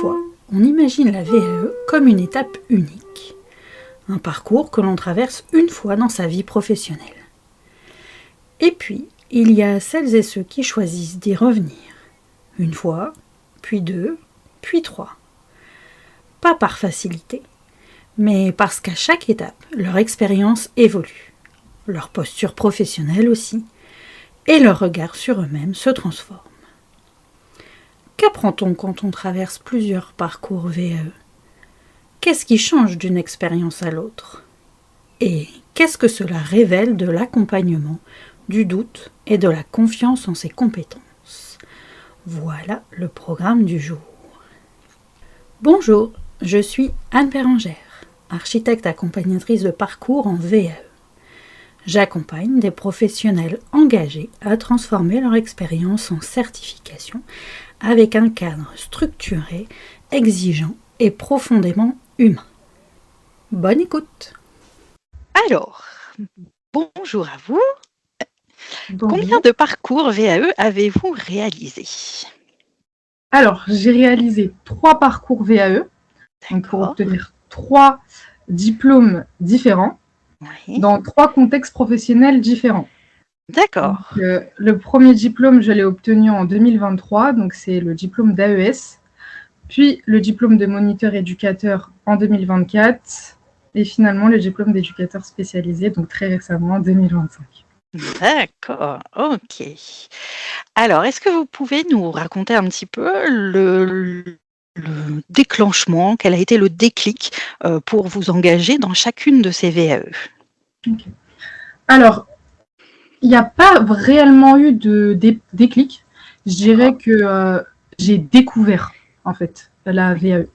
Parfois, on imagine la VAE comme une étape unique, un parcours que l'on traverse une fois dans sa vie professionnelle. Et puis, il y a celles et ceux qui choisissent d'y revenir, une fois, puis deux, puis trois. Pas par facilité, mais parce qu'à chaque étape, leur expérience évolue, leur posture professionnelle aussi, et leur regard sur eux-mêmes se transforme. Qu'apprend-on quand on traverse plusieurs parcours VAE? Qu'est-ce qui change d'une expérience à l'autre? Et qu'est-ce que cela révèle de l'accompagnement, du doute et de la confiance en ses compétences? Voilà le programme du jour. Bonjour, je suis Anne Pérengère, architecte accompagnatrice de parcours en VAE. J'accompagne des professionnels engagés à transformer leur expérience en certification avec un cadre structuré, exigeant et profondément humain. Bonne écoute! Alors, bonjour à vous. Bonjour. Combien de parcours VAE avez-vous réalisé? Alors, j'ai réalisé 3 parcours VAE, donc pour obtenir 3 diplômes différents, dans 3 contextes professionnels différents. D'accord. Donc, le premier diplôme, je l'ai obtenu en 2023, donc c'est le diplôme d'AES, puis le diplôme de moniteur éducateur en 2024, et finalement le diplôme d'éducateur spécialisé, donc très récemment en 2025. D'accord, ok. Alors, est-ce que vous pouvez nous raconter un petit peu le déclenchement, quel a été le déclic pour vous engager dans chacune de ces VAE? Okay. Alors, il n'y a pas réellement eu de déclic. Je dirais que j'ai découvert, en fait, la VAE.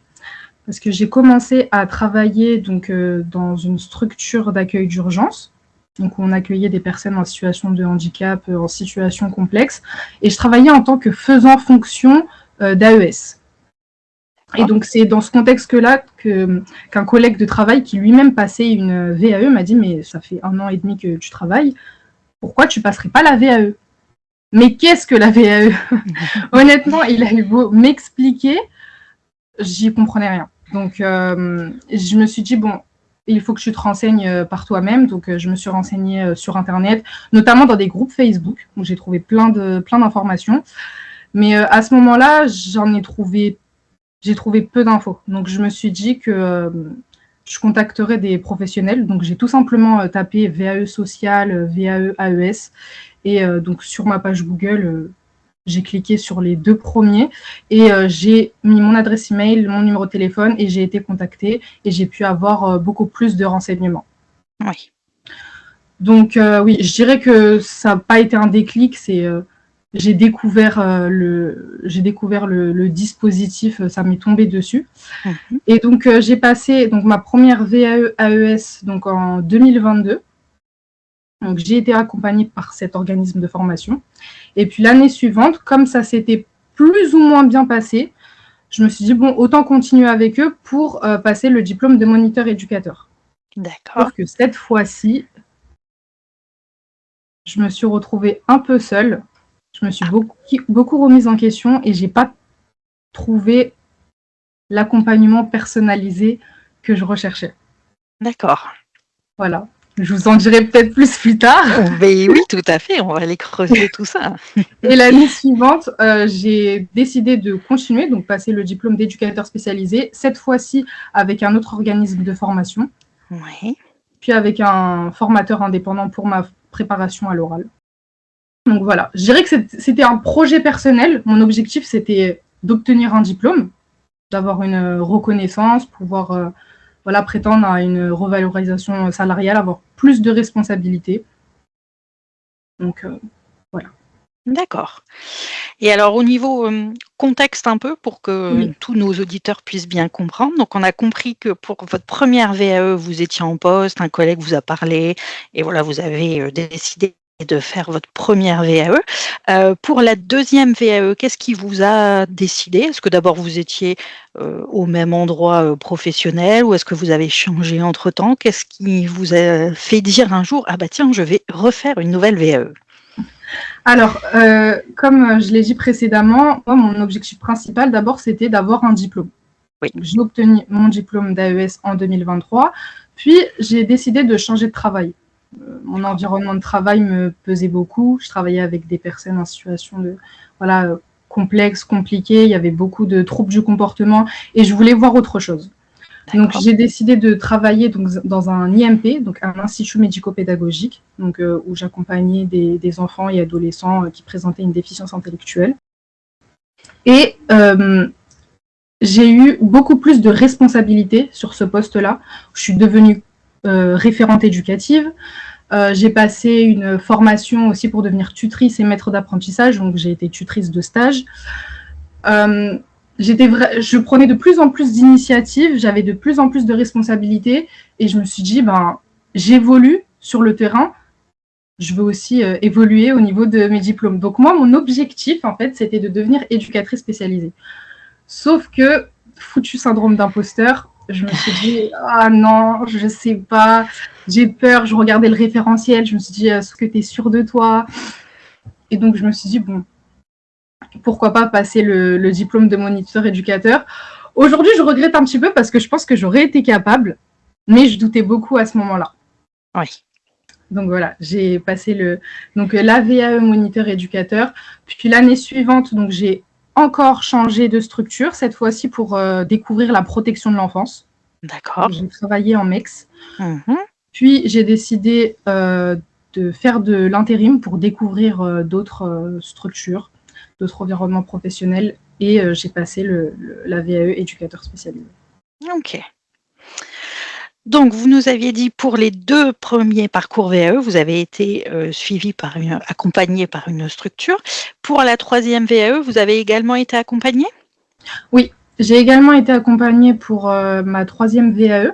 Parce que j'ai commencé à travailler donc, dans une structure d'accueil d'urgence. Donc, on accueillait des personnes en situation de handicap, en situation complexe. Et je travaillais en tant que faisant fonction d'AES. Et donc, c'est dans ce contexte-là qu'un collègue de travail qui lui-même passait une VAE m'a dit « Mais ça fait 1 an et demi que tu travailles. Pourquoi tu passerais pas la VAE ?» Mais qu'est-ce que la VAE? Honnêtement, il a eu beau m'expliquer, j'y comprenais rien. Donc, je me suis dit, bon, il faut que tu te renseignes par toi-même. Donc, je me suis renseignée sur Internet, notamment dans des groupes Facebook, où j'ai trouvé plein d'informations. Mais à ce moment-là, j'ai trouvé peu d'infos. Donc, je me suis dit que je contacterais des professionnels. Donc, j'ai tout simplement tapé VAE social, VAE AES. Et donc, sur ma page Google, j'ai cliqué sur les 2 premiers et j'ai mis mon adresse email, mon numéro de téléphone et j'ai été contactée et j'ai pu avoir beaucoup plus de renseignements. Oui. Donc, oui, je dirais que ça n'a pas été un déclic, j'ai découvert le dispositif, ça m'est tombé dessus. Et donc, j'ai passé ma première VAE AES donc, en 2022. Donc, j'ai été accompagnée par cet organisme de formation. Et puis, l'année suivante, comme ça s'était plus ou moins bien passé, je me suis dit, bon, autant continuer avec eux pour passer le diplôme de moniteur éducateur. D'accord. Sauf que cette fois-ci, je me suis retrouvée un peu seule. Je me suis beaucoup remise en question et je n'ai pas trouvé l'accompagnement personnalisé que je recherchais. D'accord. Voilà. Je vous en dirai peut-être plus tard. Mais oui, tout à fait, on va aller creuser tout ça. Et l'année suivante, j'ai décidé de continuer, donc passer le diplôme d'éducateur spécialisé, cette fois-ci avec un autre organisme de formation, puis avec un formateur indépendant pour ma préparation à l'oral. Donc voilà, je dirais que c'était un projet personnel. Mon objectif, c'était d'obtenir un diplôme, d'avoir une reconnaissance, pouvoir prétendre à une revalorisation salariale, avoir plus de responsabilités. Donc voilà. D'accord. Et alors au niveau contexte un peu pour que tous nos auditeurs puissent bien comprendre, donc on a compris que pour votre première VAE, vous étiez en poste, un collègue vous a parlé et voilà, vous avez décidé de faire votre première VAE. Pour la deuxième VAE, qu'est-ce qui vous a décidé? Est-ce que d'abord vous étiez au même endroit professionnel ou est-ce que vous avez changé entre-temps? Qu'est-ce qui vous a fait dire un jour, ah bah tiens, je vais refaire une nouvelle VAE? Alors, comme je l'ai dit précédemment, moi, mon objectif principal, d'abord, c'était d'avoir un diplôme. Oui. J'ai obtenu mon diplôme d'AES en 2023, puis j'ai décidé de changer de travail. Mon environnement de travail me pesait beaucoup. Je travaillais avec des personnes en situation de complexe, compliquée. Il y avait beaucoup de troubles du comportement et je voulais voir autre chose. Donc, j'ai décidé de travailler dans un IMP, donc un institut médico-pédagogique, où j'accompagnais des enfants et adolescents qui présentaient une déficience intellectuelle. Et j'ai eu beaucoup plus de responsabilités sur ce poste-là. Je suis devenue référente éducative. J'ai passé une formation aussi pour devenir tutrice et maître d'apprentissage, donc j'ai été tutrice de stage. Je prenais de plus en plus d'initiatives, j'avais de plus en plus de responsabilités et je me suis dit, j'évolue sur le terrain, je veux aussi évoluer au niveau de mes diplômes. Donc moi, mon objectif, en fait, c'était de devenir éducatrice spécialisée. Sauf que, foutu syndrome d'imposteur, je me suis dit, ah non, je sais pas, j'ai peur, je regardais le référentiel, je me suis dit, est-ce que tu es sûre de toi? Et donc, je me suis dit, bon, pourquoi pas passer le diplôme de moniteur éducateur. Aujourd'hui, je regrette un petit peu parce que je pense que j'aurais été capable, mais je doutais beaucoup à ce moment-là. Oui. Donc voilà, j'ai passé la VAE moniteur éducateur. Puis l'année suivante, donc j'ai encore changé de structure, cette fois-ci pour découvrir la protection de l'enfance. D'accord. J'ai travaillé en MEX. Puis j'ai décidé de faire de l'intérim pour découvrir d'autres structures, d'autres environnements professionnels, et j'ai passé la VAE éducateur spécialisé. Ok. Donc, vous nous aviez dit pour les 2 premiers parcours VAE, vous avez été accompagné par une structure. Pour la 3e VAE, vous avez également été accompagné? Oui, j'ai également été accompagnée pour ma 3e VAE,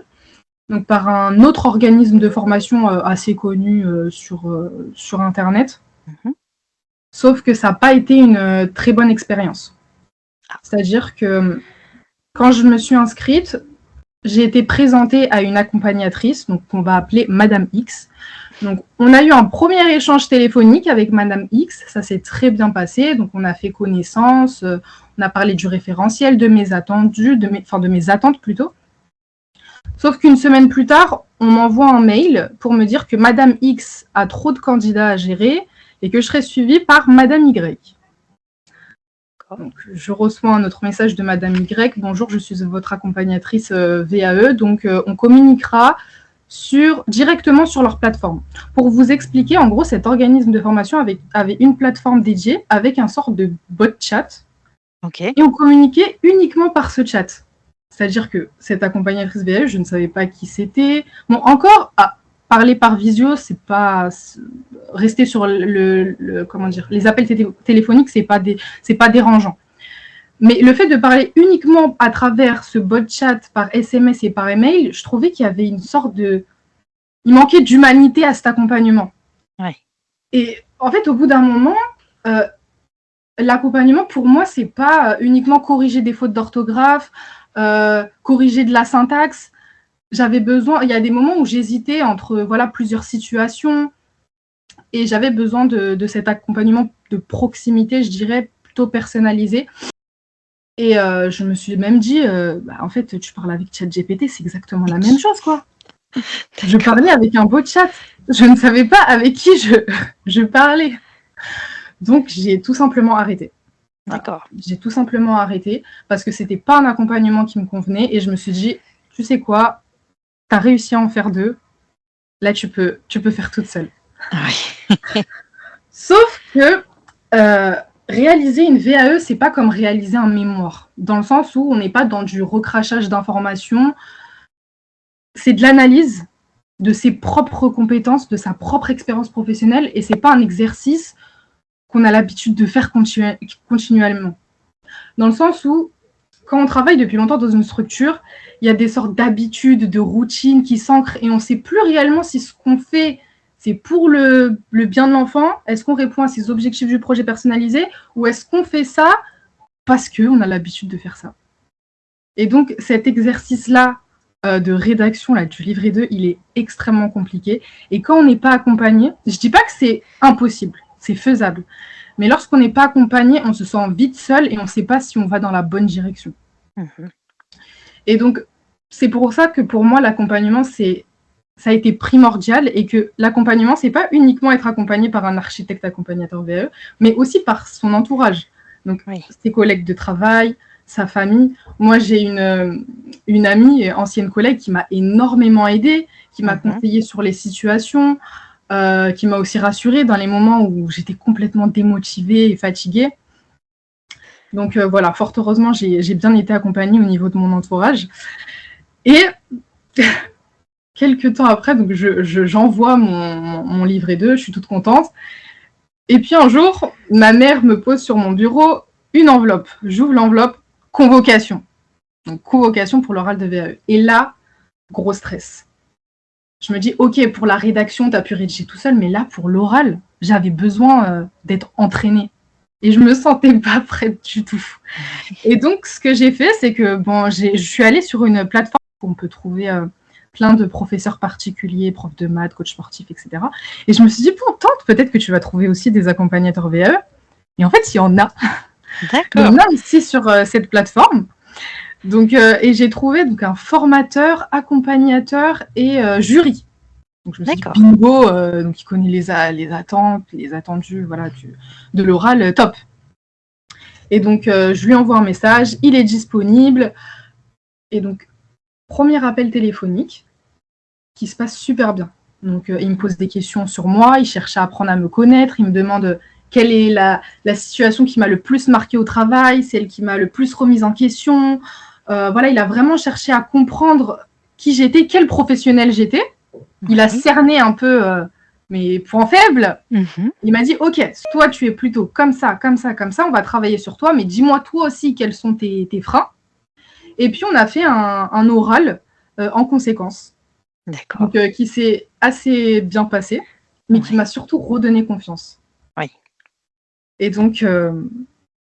donc par un autre organisme de formation assez connu sur Internet. Sauf que ça n'a pas été une très bonne expérience. C'est-à-dire que quand je me suis inscrite, j'ai été présentée à une accompagnatrice, donc qu'on va appeler Madame X. Donc, on a eu un premier échange téléphonique avec Madame X, ça s'est très bien passé. Donc, on a fait connaissance, on a parlé du référentiel, de mes attentes plutôt. Sauf qu'une semaine plus tard, on m'envoie un mail pour me dire que Madame X a trop de candidats à gérer et que je serai suivie par Madame Y. Donc, je reçois un autre message de Madame Y. Bonjour, je suis votre accompagnatrice VAE. Donc, on communiquera directement sur leur plateforme. Pour vous expliquer, en gros, cet organisme de formation avait une plateforme dédiée avec un sort de bot chat. Et on communiquait uniquement par ce chat. C'est-à-dire que cette accompagnatrice VAE, je ne savais pas qui c'était. Bon, encore, parler par visio, c'est pas rester sur les appels téléphoniques, c'est pas dérangeant. Mais le fait de parler uniquement à travers ce bot chat par SMS et par email, je trouvais qu'il y avait une sorte il manquait d'humanité à cet accompagnement. Ouais. Et en fait, au bout d'un moment, l'accompagnement, pour moi, c'est pas uniquement corriger des fautes d'orthographe, corriger de la syntaxe. J'avais besoin, il y a des moments où j'hésitais entre plusieurs situations et j'avais besoin de cet accompagnement de proximité, je dirais, plutôt personnalisé. Et je me suis même dit, en fait, tu parles avec ChatGPT, c'est exactement la même chose, quoi. Je parlais avec un bot chat. Je ne savais pas avec qui je parlais. Donc, j'ai tout simplement arrêté. D'accord. J'ai tout simplement arrêté parce que c'était pas un accompagnement qui me convenait et je me suis dit, tu sais quoi, tu as réussi à en faire 2. Là, tu peux faire toute seule. Oui. Sauf que réaliser une VAE, c'est pas comme réaliser un mémoire, dans le sens où on n'est pas dans du recrachage d'informations, c'est de l'analyse de ses propres compétences, de sa propre expérience professionnelle, et c'est pas un exercice qu'on a l'habitude de faire continuellement. Dans le sens où, quand on travaille depuis longtemps dans une structure, il y a des sortes d'habitudes, de routines qui s'ancrent, et on ne sait plus réellement si ce qu'on fait, c'est pour le bien de l'enfant, est-ce qu'on répond à ses objectifs du projet personnalisé, ou est-ce qu'on fait ça parce qu'on a l'habitude de faire ça. Et donc, cet exercice-là de rédaction du livret 2, il est extrêmement compliqué. Et quand on n'est pas accompagné, je ne dis pas que c'est impossible, c'est faisable. Mais lorsqu'on n'est pas accompagné, on se sent vite seul et on ne sait pas si on va dans la bonne direction. Et donc, c'est pour ça que pour moi, l'accompagnement, ça a été primordial et que l'accompagnement, c'est pas uniquement être accompagné par un architecte accompagnateur VAE, mais aussi par son entourage. Donc, ses collègues de travail, sa famille. Moi, j'ai une amie, ancienne collègue, qui m'a énormément aidée, qui m'a conseillé sur les situations, qui m'a aussi rassurée dans les moments où j'étais complètement démotivée et fatiguée. Donc voilà, fort heureusement, j'ai bien été accompagnée au niveau de mon entourage. Et quelques temps après, donc j'envoie mon livret 2, je suis toute contente. Et puis un jour, ma mère me pose sur mon bureau une enveloppe. J'ouvre l'enveloppe, convocation. Donc convocation pour l'oral de VAE. Et là, gros stress. Je me dis, ok, pour la rédaction, tu as pu rédiger tout seul, mais là, pour l'oral, j'avais besoin d'être entraînée. Et je me sentais pas prête du tout. Et donc, ce que j'ai fait, c'est que je suis allée sur une plateforme où on peut trouver plein de professeurs particuliers, profs de maths, coachs sportifs, etc. Et je me suis dit, tente, peut-être que tu vas trouver aussi des accompagnateurs VAE. Et en fait, il y en a. D'accord. Il y en a aussi sur cette plateforme. Donc, et j'ai trouvé donc, un formateur, accompagnateur et jury. Donc, je me suis dit, bingo, donc il connaît les attentes, les attendus voilà, de l'oral, top. Et donc, je lui envoie un message, il est disponible. Et donc, premier appel téléphonique qui se passe super bien. Donc, il me pose des questions sur moi, il cherche à apprendre à me connaître, il me demande quelle est la situation qui m'a le plus marquée au travail, celle qui m'a le plus remise en question. Voilà, il a vraiment cherché à comprendre qui j'étais, quel professionnel j'étais. Il a cerné un peu mes points faibles. Il m'a dit, ok, toi, tu es plutôt comme ça, comme ça, comme ça, on va travailler sur toi, mais dis-moi toi aussi quels sont tes freins. Et puis, on a fait un oral en conséquence. D'accord. Donc, qui s'est assez bien passé, mais qui m'a surtout redonné confiance. Oui. Et donc,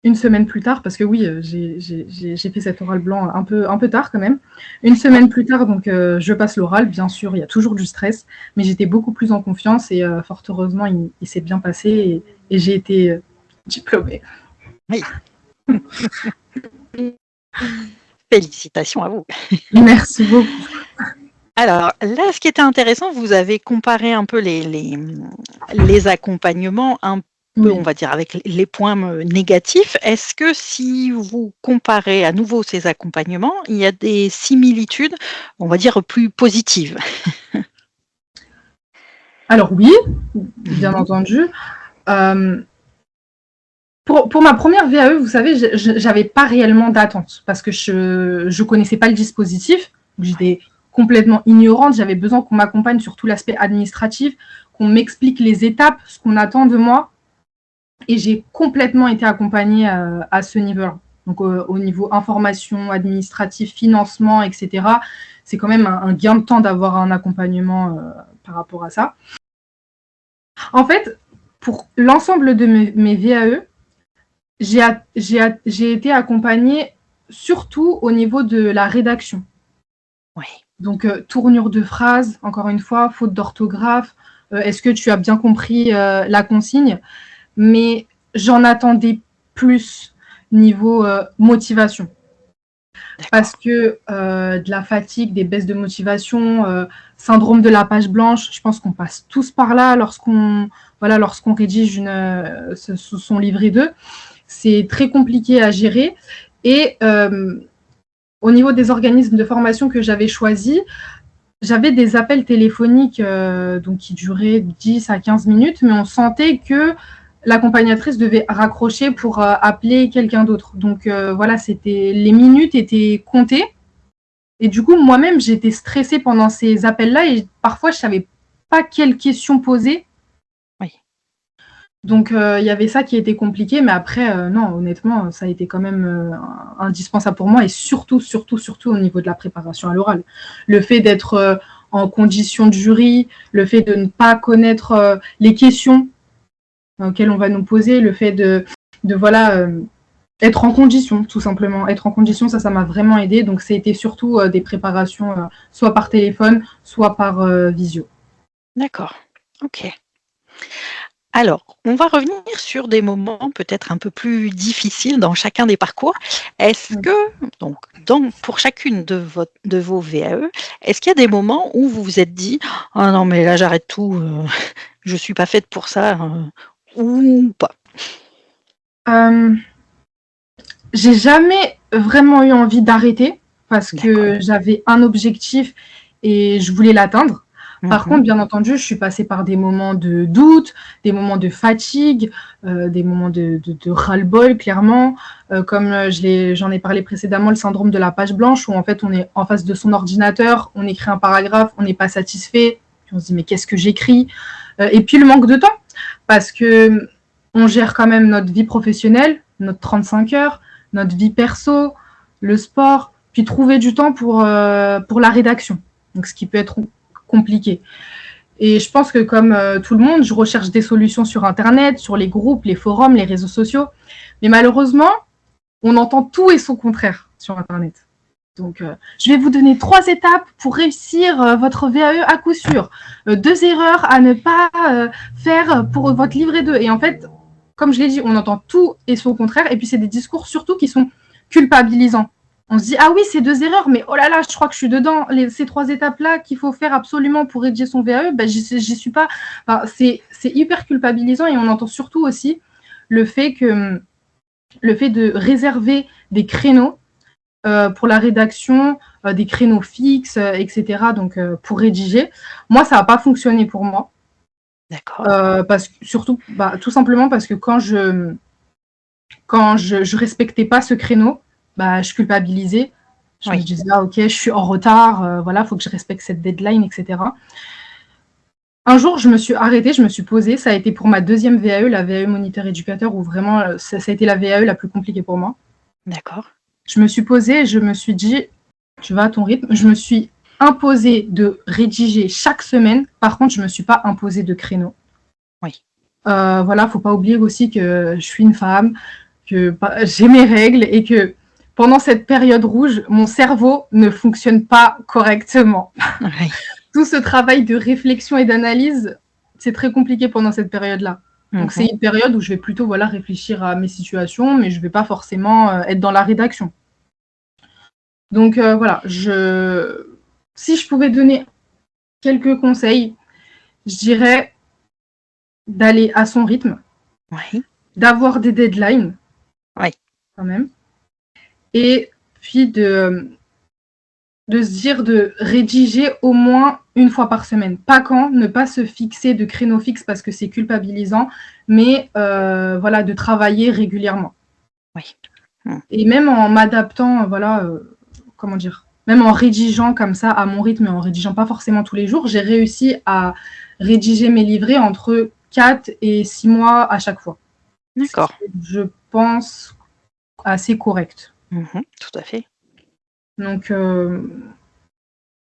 une semaine plus tard, parce que oui, j'ai fait cet oral blanc un peu tard quand même. Une semaine plus tard, donc je passe l'oral. Bien sûr, il y a toujours du stress, mais j'étais beaucoup plus en confiance et fort heureusement, il s'est bien passé et j'ai été diplômée. Oui. Félicitations à vous. Merci beaucoup. Alors là, ce qui était intéressant, vous avez comparé un peu les accompagnements un peu, on va dire, avec les points négatifs. Est-ce que si vous comparez à nouveau ces accompagnements, il y a des similitudes, on va dire, plus positives? Alors oui, bien entendu. Pour ma première VAE, vous savez, j'avais pas réellement d'attente parce que je connaissais pas le dispositif. J'étais complètement ignorante. J'avais besoin qu'on m'accompagne sur tout l'aspect administratif, qu'on m'explique les étapes, ce qu'on attend de moi. Et j'ai complètement été accompagnée à ce niveau-là. Donc, au niveau information, administratif, financement, etc. C'est quand même un gain de temps d'avoir un accompagnement par rapport à ça. En fait, pour l'ensemble de mes VAE, j'ai été accompagnée surtout au niveau de la rédaction. Oui. Donc, tournure de phrase, encore une fois, faute d'orthographe, est-ce que tu as bien compris la consigne? Mais j'en attendais plus niveau motivation. Parce que de la fatigue, des baisses de motivation, syndrome de la page blanche, je pense qu'on passe tous par là lorsqu'on rédige son livret 2. C'est très compliqué à gérer. Et au niveau des organismes de formation que j'avais choisis, j'avais des appels téléphoniques donc qui duraient 10 à 15 minutes, mais on sentait que l'accompagnatrice devait raccrocher pour appeler quelqu'un d'autre. Donc voilà, les minutes étaient comptées. Et du coup, moi-même, j'étais stressée pendant ces appels-là et parfois, je ne savais pas quelles questions poser. Oui. Donc, il y avait ça qui était compliqué, mais après, non, honnêtement, ça a été quand même indispensable pour moi et surtout au niveau de la préparation à l'oral. Le fait d'être en condition de jury, le fait de ne pas connaître les questions auxquelles on va nous poser, le fait de voilà, être en condition, tout simplement. Être en condition, ça m'a vraiment aidé. Donc, c'était surtout des préparations soit par téléphone, soit par visio. D'accord, ok. Alors, on va revenir sur des moments peut-être un peu plus difficiles dans chacun des parcours. Est-ce Oui. que, donc, pour chacune de vos VAE, est-ce qu'il y a des moments où vous vous êtes dit: «Ah non, mais là, j'arrête tout, je suis pas faite pour ça», ou pas? Euh, j'ai jamais vraiment eu envie d'arrêter parce D'accord. que j'avais un objectif et je voulais l'atteindre. Par Mmh. contre, bien entendu, je suis passée par des moments de doute, des moments de fatigue, des moments de ras-le-bol, clairement. Comme j'en ai parlé précédemment, le syndrome de la page blanche, où en fait on est en face de son ordinateur, on écrit un paragraphe, on n'est pas satisfait, puis on se dit mais qu'est-ce que j'écris? Et puis le manque de temps, parce que on gère quand même notre vie professionnelle, notre 35 heures, notre vie perso, le sport, puis trouver du temps pour la rédaction. Donc, ce qui peut être compliqué. Et je pense que comme tout le monde, je recherche des solutions sur Internet, sur les groupes, les forums, les réseaux sociaux. Mais malheureusement, on entend tout et son contraire sur Internet. Donc, je vais vous donner 3 étapes pour réussir votre VAE à coup sûr. 2 erreurs à ne pas faire pour votre livret 2. Et en fait, comme je l'ai dit, on entend tout et son contraire. Et puis, c'est des discours surtout qui sont culpabilisants. On se dit, ah oui, c'est 2 erreurs, mais oh là là, je crois que je suis dedans. Ces 3 étapes-là qu'il faut faire absolument pour rédiger son VAE, ben, j'y suis pas. Enfin, c'est hyper culpabilisant et on entend surtout aussi le fait de réserver des créneaux pour la rédaction, des créneaux fixes, etc. Donc, pour rédiger. Moi, ça n'a pas fonctionné pour moi. D'accord. Surtout, tout simplement parce que quand je respectais pas ce créneau, je culpabilisais. Je me disais, ah ok, je suis en retard, voilà, faut que je respecte cette deadline, etc. Un jour, je me suis arrêtée, je me suis posée. Ça a été pour ma deuxième VAE, la VAE moniteur éducateur, où vraiment, ça a été la VAE la plus compliquée pour moi. D'accord. Je me suis posée et je me suis dit, tu vas à ton rythme. Je me suis imposée de rédiger chaque semaine. Par contre, je ne me suis pas imposée de créneau. Oui. Voilà, faut pas oublier aussi que je suis une femme, que j'ai mes règles et que pendant cette période rouge, mon cerveau ne fonctionne pas correctement. Oui. Tout ce travail de réflexion et d'analyse, c'est très compliqué pendant cette période-là. Donc, c'est une période où je vais plutôt réfléchir à mes situations, mais je ne vais pas forcément être dans la rédaction. Donc, voilà, si je pouvais donner quelques conseils, je dirais d'aller à son rythme, d'avoir des deadlines, quand même, et puis de se dire de rédiger au moins une fois par semaine. Pas quand, ne pas se fixer de créneaux fixes parce que c'est culpabilisant, mais de travailler régulièrement. Oui. Et même en m'adaptant, même en rédigeant comme ça à mon rythme et en rédigeant pas forcément tous les jours, j'ai réussi à rédiger mes livrets entre 4 et 6 mois à chaque fois. D'accord. Je pense assez correct. Tout à fait. Donc,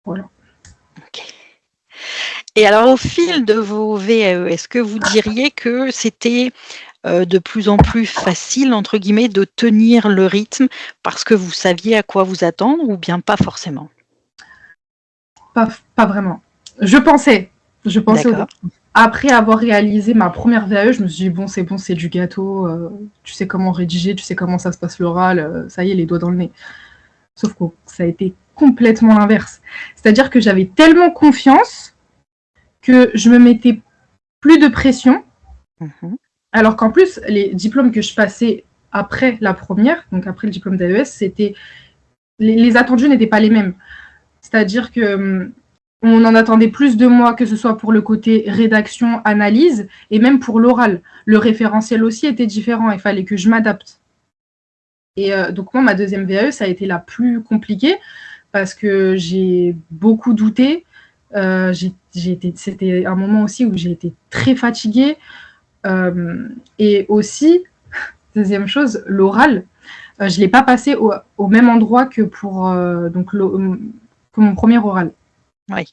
voilà. Ok. Et alors, au fil de vos VAE, est-ce que vous diriez que c'était de plus en plus facile, entre guillemets, de tenir le rythme parce que vous saviez à quoi vous attendre ou bien pas forcément? Pas vraiment. Je pensais D'accord. après avoir réalisé ma première VAE, je me suis dit, bon, c'est du gâteau, tu sais comment rédiger, tu sais comment ça se passe l'oral, ça y est, les doigts dans le nez. Sauf que ça a été complètement l'inverse. C'est-à-dire que j'avais tellement confiance que je me mettais plus de pression, alors qu'en plus, les diplômes que je passais après la première, donc après le diplôme d'AES, c'était les attendus n'étaient pas les mêmes. C'est-à-dire que on en attendait plus de moi, que ce soit pour le côté rédaction, analyse, et même pour l'oral. Le référentiel aussi était différent, il fallait que je m'adapte. Et donc moi, ma deuxième VAE, ça a été la plus compliquée, parce que j'ai beaucoup douté. C'était un moment aussi où j'ai été très fatiguée. Et aussi, deuxième chose, l'oral, je ne l'ai pas passé au même endroit que pour mon premier oral. Oui.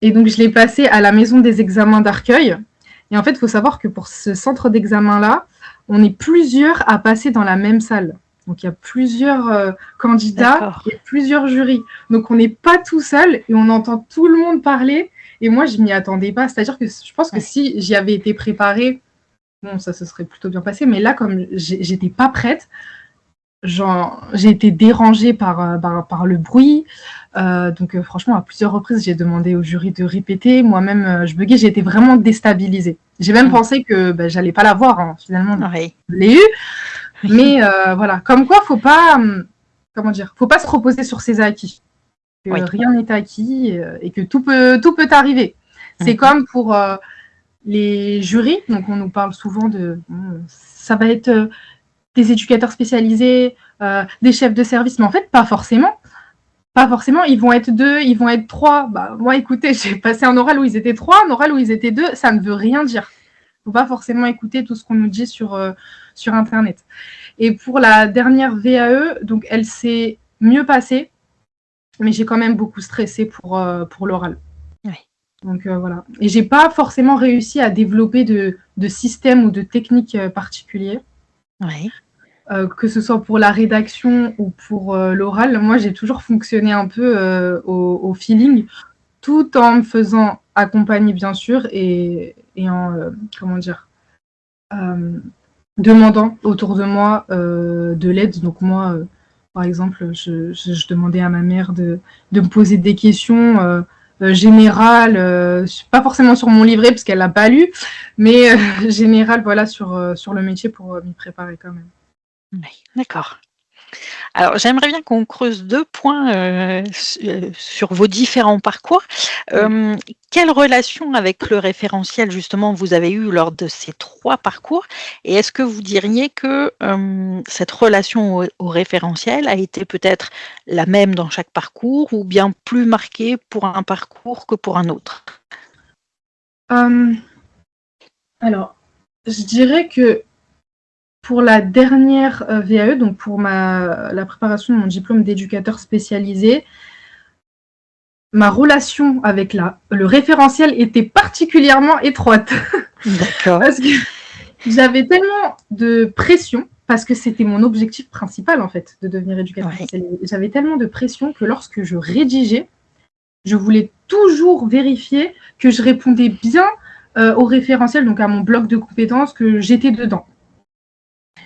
Et donc, je l'ai passé à la maison des examens d'Arcueil. Et en fait, il faut savoir que pour ce centre d'examen-là, on est plusieurs à passer dans la même salle. Donc, il y a plusieurs candidats et plusieurs jurys. Donc, on n'est pas tout seul et on entend tout le monde parler. Et moi, je m'y attendais pas. C'est-à-dire que je pense que si j'y avais été préparée, bon, ça se serait plutôt bien passé. Mais là, comme j'étais pas prête, j'ai été dérangée par le bruit. Donc, franchement, à plusieurs reprises, j'ai demandé au jury de répéter. Moi-même, je buguais. J'ai été vraiment déstabilisée. J'ai même pensé que j'allais pas l'avoir. Hein. Finalement, je l'ai eu. Mais voilà, comme quoi, faut pas, faut pas se reposer sur ses acquis. Que rien n'est acquis et que tout peut arriver. C'est comme pour les jurys. Donc, on nous parle souvent ça va être des éducateurs spécialisés, des chefs de service, mais en fait, pas forcément. Pas forcément, ils vont être 2, ils vont être 3. Moi, écoutez, j'ai passé un oral où ils étaient 3, un oral où ils étaient 2, ça ne veut rien dire. Il ne faut pas forcément écouter tout ce qu'on nous dit sur Internet. Et pour la dernière VAE, donc elle s'est mieux passée, mais j'ai quand même beaucoup stressé pour l'oral. Donc voilà. Et j'ai pas forcément réussi à développer de système ou de technique particulier. Que ce soit pour la rédaction ou pour l'oral, moi j'ai toujours fonctionné un peu au feeling, tout en me faisant accompagner bien sûr et en demandant autour de moi de l'aide. Donc moi, par exemple, je demandais à ma mère de me poser des questions générales, pas forcément sur mon livret parce qu'elle l'a pas lu, mais générales, voilà, sur le métier pour m'y préparer quand même. Oui, d'accord. Alors, j'aimerais bien qu'on creuse 2 points sur vos différents parcours. Quelle relation avec le référentiel, justement, vous avez eu lors de ces 3 parcours? Et est-ce que vous diriez que cette relation au référentiel a été peut-être la même dans chaque parcours ou bien plus marquée pour un parcours que pour un autre? Alors, je dirais que pour la dernière VAE, donc pour la préparation de mon diplôme d'éducateur spécialisé, ma relation avec le référentiel était particulièrement étroite. D'accord. Parce que j'avais tellement de pression, parce que c'était mon objectif principal, en fait, de devenir éducateur spécialisé. J'avais tellement de pression que lorsque je rédigeais, je voulais toujours vérifier que je répondais bien au référentiel, donc à mon bloc de compétences, que j'étais dedans.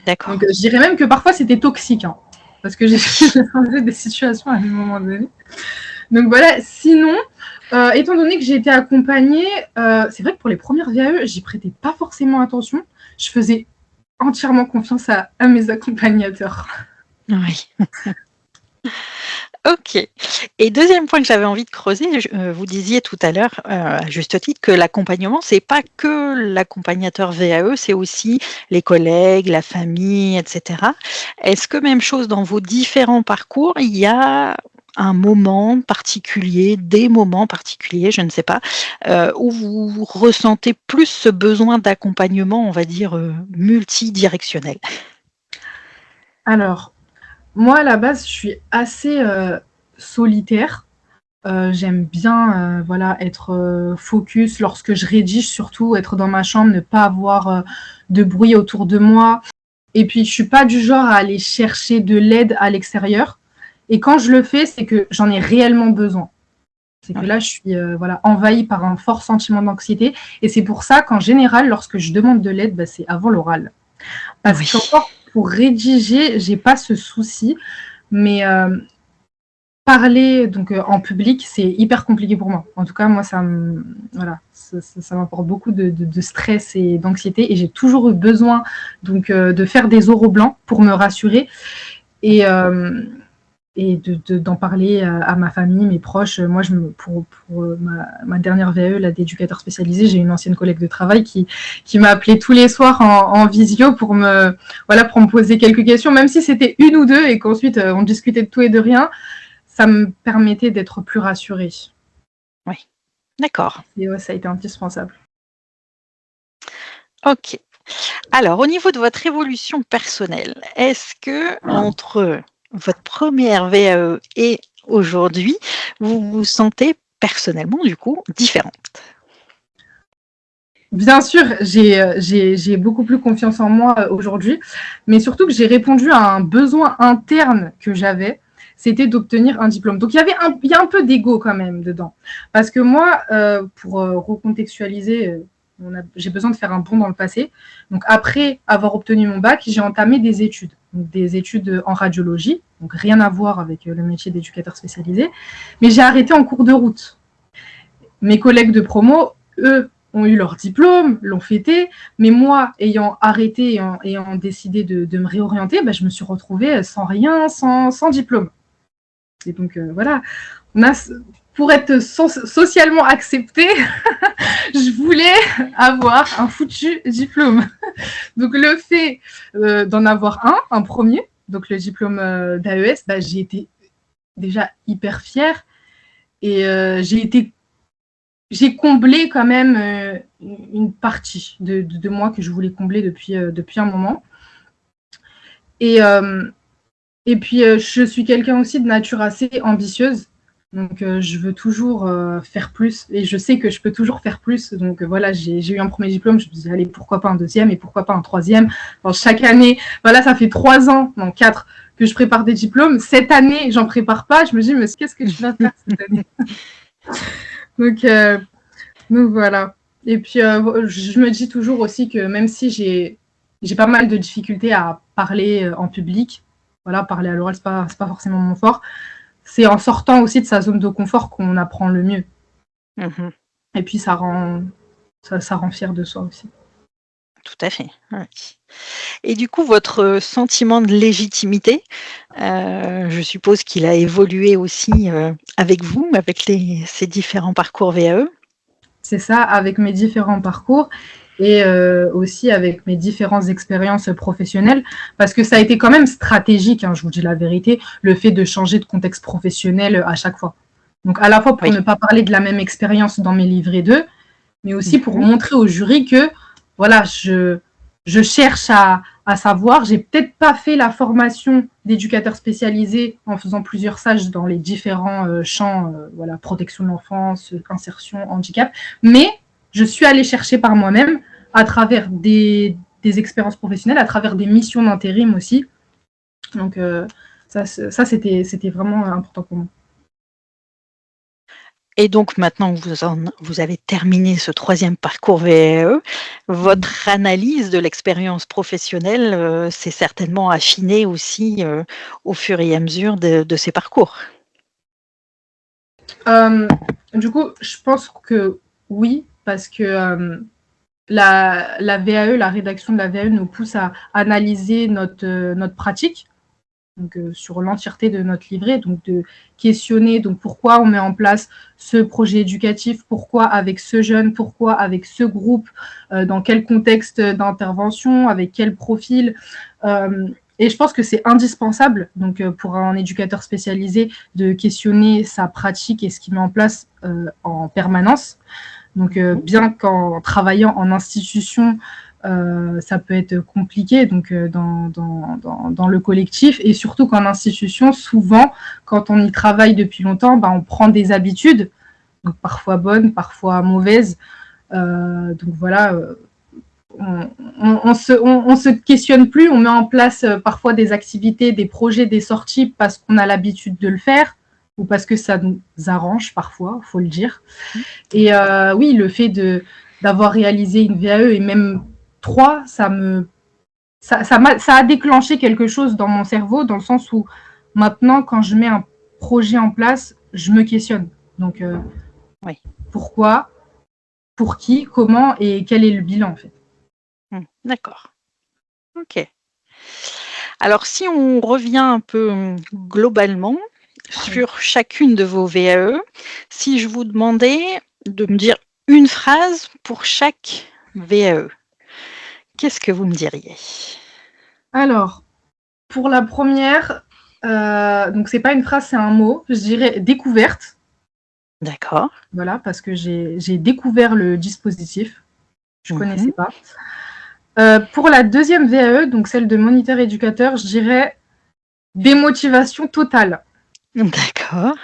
D'accord. Donc, je dirais même que parfois, c'était toxique, hein, parce que j'ai changé des situations à un moment donné. Donc voilà, sinon, étant donné que j'ai été accompagnée, c'est vrai que pour les premières VAE, j'y prêtais pas forcément attention. Je faisais entièrement confiance à mes accompagnateurs. Oui. OK. Et 2e point que j'avais envie de creuser, vous disiez tout à l'heure, à juste titre, que l'accompagnement, c'est pas que l'accompagnateur VAE, c'est aussi les collègues, la famille, et cetera. Est-ce que même chose dans vos différents parcours, il y a un moment particulier, des moments particuliers, je ne sais pas, où vous ressentez plus ce besoin d'accompagnement, on va dire, multidirectionnel? Alors, moi, à la base, je suis assez solitaire. J'aime bien être focus lorsque je rédige, surtout être dans ma chambre, ne pas avoir de bruit autour de moi. Et puis, je suis pas du genre à aller chercher de l'aide à l'extérieur. Et quand je le fais, c'est que j'en ai réellement besoin. C'est que là, je suis envahie par un fort sentiment d'anxiété. Et c'est pour ça qu'en général, lorsque je demande de l'aide, c'est avant l'oral. Parce qu'encore, pour rédiger, j'ai pas ce souci. Mais parler en public, c'est hyper compliqué pour moi. En tout cas, moi, ça m'apporte beaucoup de stress et d'anxiété. Et j'ai toujours eu besoin de faire des oraux blancs pour me rassurer. Et d'en parler à ma famille, mes proches. Moi, pour ma dernière VAE d'éducateur spécialisé, j'ai une ancienne collègue de travail qui m'a appelé tous les soirs en visio pour me poser quelques questions, même si c'était une ou deux et qu'ensuite on discutait de tout et de rien. Ça me permettait d'être plus rassurée. Oui, d'accord. Et ça a été indispensable. OK. Alors, au niveau de votre évolution personnelle, est-ce que entre votre première VAE et aujourd'hui, vous vous sentez personnellement, du coup, différente? Bien sûr, j'ai beaucoup plus confiance en moi aujourd'hui, mais surtout que j'ai répondu à un besoin interne que j'avais. c'était d'obtenir un diplôme. Donc, il y a un peu d'ego quand même dedans. Parce que moi, pour recontextualiser, j'ai besoin de faire un bond dans le passé. Donc, après avoir obtenu mon bac, j'ai entamé des études. Donc, des études en radiologie, donc rien à voir avec le métier d'éducateur spécialisé. Mais j'ai arrêté en cours de route. Mes collègues de promo, eux, ont eu leur diplôme, l'ont fêté, mais moi, ayant arrêté et ayant décidé de me réorienter, bah, je me suis retrouvée sans rien, sans diplôme. Et donc, voilà, pour être socialement acceptée, je voulais avoir un foutu diplôme. Donc, le fait d'en avoir un premier, donc le diplôme d'AES, bah, j'ai été déjà hyper fière et j'ai comblé quand même une partie de moi que je voulais combler depuis un moment. Et puis, je suis quelqu'un aussi de nature assez ambitieuse. Donc, je veux toujours faire plus. Et je sais que je peux toujours faire plus. Donc, voilà, j'ai eu un premier diplôme. Je me suis dit, allez, pourquoi pas un deuxième et pourquoi pas un troisième. Alors, chaque année, voilà, ça fait 3 ans, non, 4, que je prépare des diplômes. Cette année, j'en prépare pas. Je me dis, mais qu'est-ce que je dois faire cette année? Donc voilà. Et puis, je me dis toujours aussi que même si j'ai pas mal de difficultés à parler en public, voilà, parler à l'oral, c'est pas forcément mon fort. C'est en sortant aussi de sa zone de confort qu'on apprend le mieux. Et puis, ça rend fier de soi aussi. Tout à fait. Ouais. Et du coup, votre sentiment de légitimité, je suppose qu'il a évolué aussi avec vous, avec ces différents parcours VAE. C'est ça, avec mes différents parcours et aussi avec mes différentes expériences professionnelles, parce que ça a été quand même stratégique, hein, je vous dis la vérité, le fait de changer de contexte professionnel à chaque fois. Donc, à la fois pour ne pas parler de la même expérience dans mes livrets 2, mais aussi pour montrer au jury que, voilà, je cherche à savoir, j'ai peut-être pas fait la formation d'éducateur spécialisé en faisant plusieurs stages dans les différents champs, voilà, protection de l'enfance, insertion, handicap, mais je suis allée chercher par moi-même à travers des expériences professionnelles, à travers des missions d'intérim aussi. Donc, ça c'était vraiment important pour moi. Et donc maintenant que vous avez terminé ce 3e parcours VAE, votre analyse de l'expérience professionnelle s'est certainement affinée aussi au fur et à mesure de ces parcours. Du coup, je pense que oui, parce que la VAE, la rédaction de la VAE nous pousse à analyser notre pratique, donc sur l'entièreté de notre livret, donc de questionner donc pourquoi on met en place ce projet éducatif, pourquoi avec ce jeune, pourquoi avec ce groupe, dans quel contexte d'intervention, avec quel profil. Et je pense que c'est indispensable donc pour un éducateur spécialisé de questionner sa pratique et ce qu'il met en place en permanence. Donc, bien qu'en travaillant en institution, ça peut être compliqué donc, dans le collectif. Et surtout qu'en institution, souvent, quand on y travaille depuis longtemps, on prend des habitudes, donc parfois bonnes, parfois mauvaises. Donc voilà, on se questionne plus, on met en place parfois des activités, des projets, des sorties parce qu'on a l'habitude de le faire ou parce que ça nous arrange parfois, il faut le dire. Et oui, le fait d'avoir réalisé une VAE et même 3, ça a déclenché quelque chose dans mon cerveau, dans le sens où maintenant, quand je mets un projet en place, je me questionne. Donc, pourquoi, pour qui, comment et quel est le bilan en fait. D'accord. Ok. Alors, si on revient un peu globalement sur chacune de vos VAE, si je vous demandais de me dire une phrase pour chaque VAE, qu'est-ce que vous me diriez? Alors, pour la première, donc c'est pas une phrase, c'est un mot, je dirais découverte. D'accord. Voilà, parce que j'ai découvert le dispositif, je ne connaissais pas. Pour la deuxième VAE, donc celle de moniteur éducateur, je dirais démotivation totale. D'accord.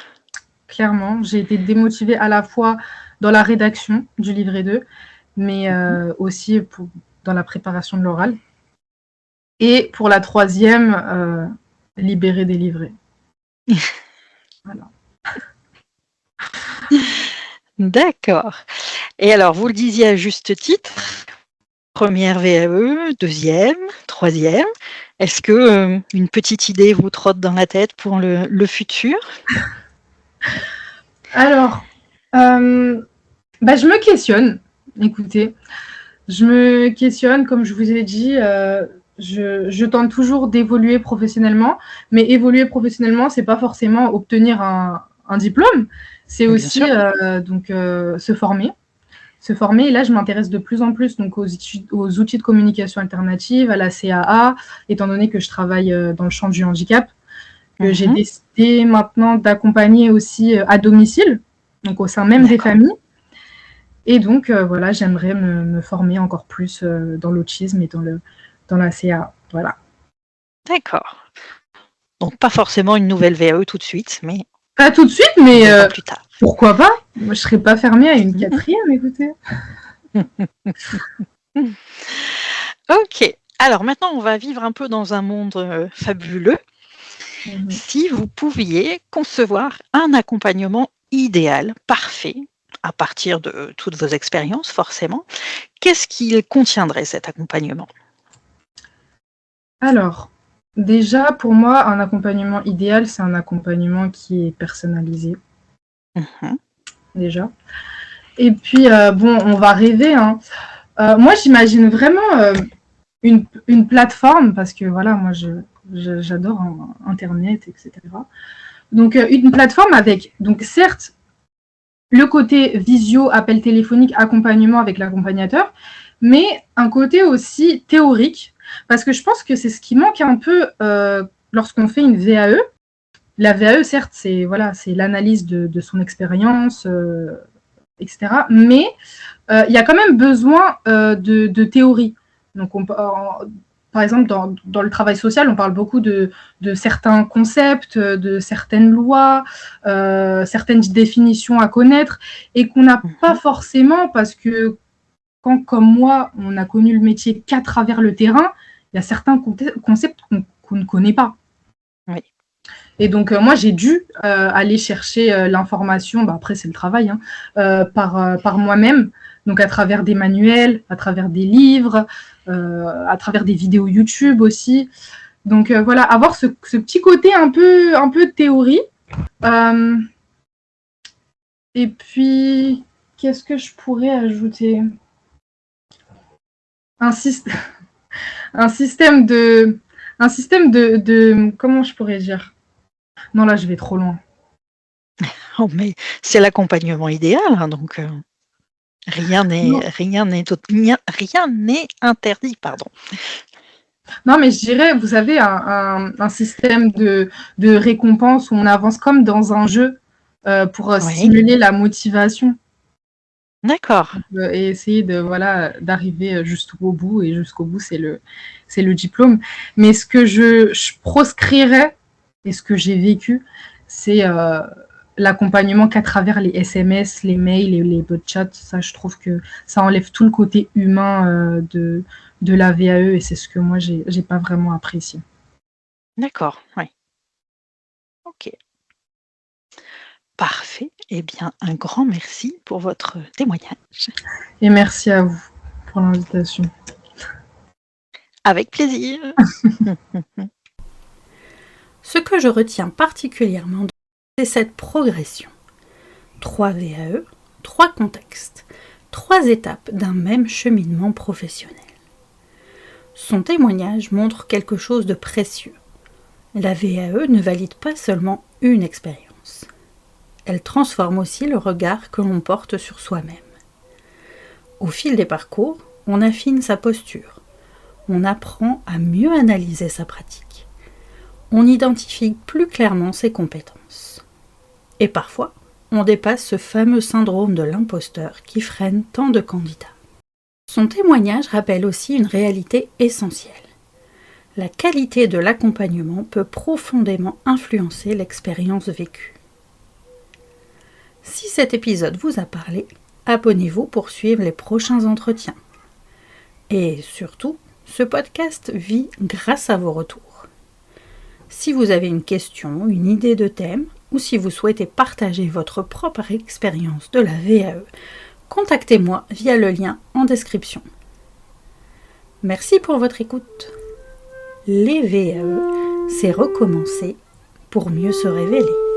Clairement, j'ai été démotivée à la fois dans la rédaction du livret 2, mais aussi dans la préparation de l'oral. Et pour la troisième, libérer des livrets. Voilà. D'accord. Et alors, vous le disiez à juste titre, première VAE, deuxième, troisième. Est-ce que une petite idée vous trotte dans la tête pour le futur? Alors, je me questionne. Écoutez, je me questionne, comme je vous ai dit, je tente toujours d'évoluer professionnellement, mais évoluer professionnellement, c'est pas forcément obtenir un diplôme, c'est Bien aussi sûr. se former. Se former, et là, je m'intéresse de plus en plus donc, aux outils de communication alternative, à la CAA, étant donné que je travaille dans le champ du handicap, que j'ai décidé maintenant d'accompagner aussi à domicile, donc au sein même des familles. Et donc, voilà, j'aimerais me former encore plus dans l'autisme et dans la CA. Voilà. D'accord. Donc, pas forcément une nouvelle VAE tout de suite, mais Pas tout de suite, mais plus tard. pourquoi pas? Moi, je ne serais pas fermée à une quatrième, écoutez. Ok. Alors, maintenant, on va vivre un peu dans un monde fabuleux. Si vous pouviez concevoir un accompagnement idéal, parfait, à partir de toutes vos expériences, forcément, qu'est-ce qu'il contiendrait cet accompagnement? Alors, déjà, pour moi, un accompagnement idéal, c'est un accompagnement qui est personnalisé, déjà. Et puis, on va rêver, hein. Moi, j'imagine vraiment une plateforme, parce que voilà, moi, j'adore Internet, etc. Donc, une plateforme avec, donc certes, le côté visio, appel téléphonique, accompagnement avec l'accompagnateur, mais un côté aussi théorique, parce que je pense que c'est ce qui manque un peu lorsqu'on fait une VAE. La VAE, certes, c'est voilà, l'analyse de son expérience, etc. Mais il y a quand même besoin de théorie. Donc, par exemple, dans le travail social, on parle beaucoup de certains concepts, de certaines lois, certaines définitions à connaître, et qu'on n'a pas forcément, parce que quand, comme moi, on a connu le métier qu'à travers le terrain, il y a certains concepts qu'on ne connaît pas. Oui. Et donc, moi, j'ai dû aller chercher l'information, après, c'est le travail, hein, par moi-même, donc à travers des manuels, à travers des livres, à travers des vidéos YouTube aussi. Donc, voilà, avoir ce petit côté un peu de théorie. Et puis, qu'est-ce que je pourrais ajouter? Un système de... Comment je pourrais dire? Non, là, je vais trop loin. Oh, mais c'est l'accompagnement idéal, hein, donc rien n'est interdit, pardon. Non, mais je dirais, vous avez un système de récompense où on avance comme dans un jeu pour stimuler la motivation. D'accord. Et essayer d'arriver jusqu'au bout, et jusqu'au bout, c'est le diplôme. Mais ce que je proscrirais, et ce que j'ai vécu, c'est l'accompagnement qu'à travers les SMS, les mails et les bots chat. Ça, je trouve que ça enlève tout le côté humain de la VAE, et c'est ce que moi, j'ai pas vraiment apprécié. D'accord, oui. Ok. Parfait. Eh bien, un grand merci pour votre témoignage. Et merci à vous pour l'invitation. Avec plaisir. Ce que je retiens particulièrement, c'est cette progression. 3 VAE, 3 contextes, 3 étapes d'un même cheminement professionnel. Son témoignage montre quelque chose de précieux. La VAE ne valide pas seulement une expérience. Elle transforme aussi le regard que l'on porte sur soi-même. Au fil des parcours, on affine sa posture. On apprend à mieux analyser sa pratique. On identifie plus clairement ses compétences. Et parfois, on dépasse ce fameux syndrome de l'imposteur qui freine tant de candidats. Son témoignage rappelle aussi une réalité essentielle. La qualité de l'accompagnement peut profondément influencer l'expérience vécue. Si cet épisode vous a parlé, abonnez-vous pour suivre les prochains entretiens. Et surtout, ce podcast vit grâce à vos retours. Si vous avez une question, une idée de thème, ou si vous souhaitez partager votre propre expérience de la VAE, contactez-moi via le lien en description. Merci pour votre écoute. Les VAE, c'est recommencer pour mieux se révéler.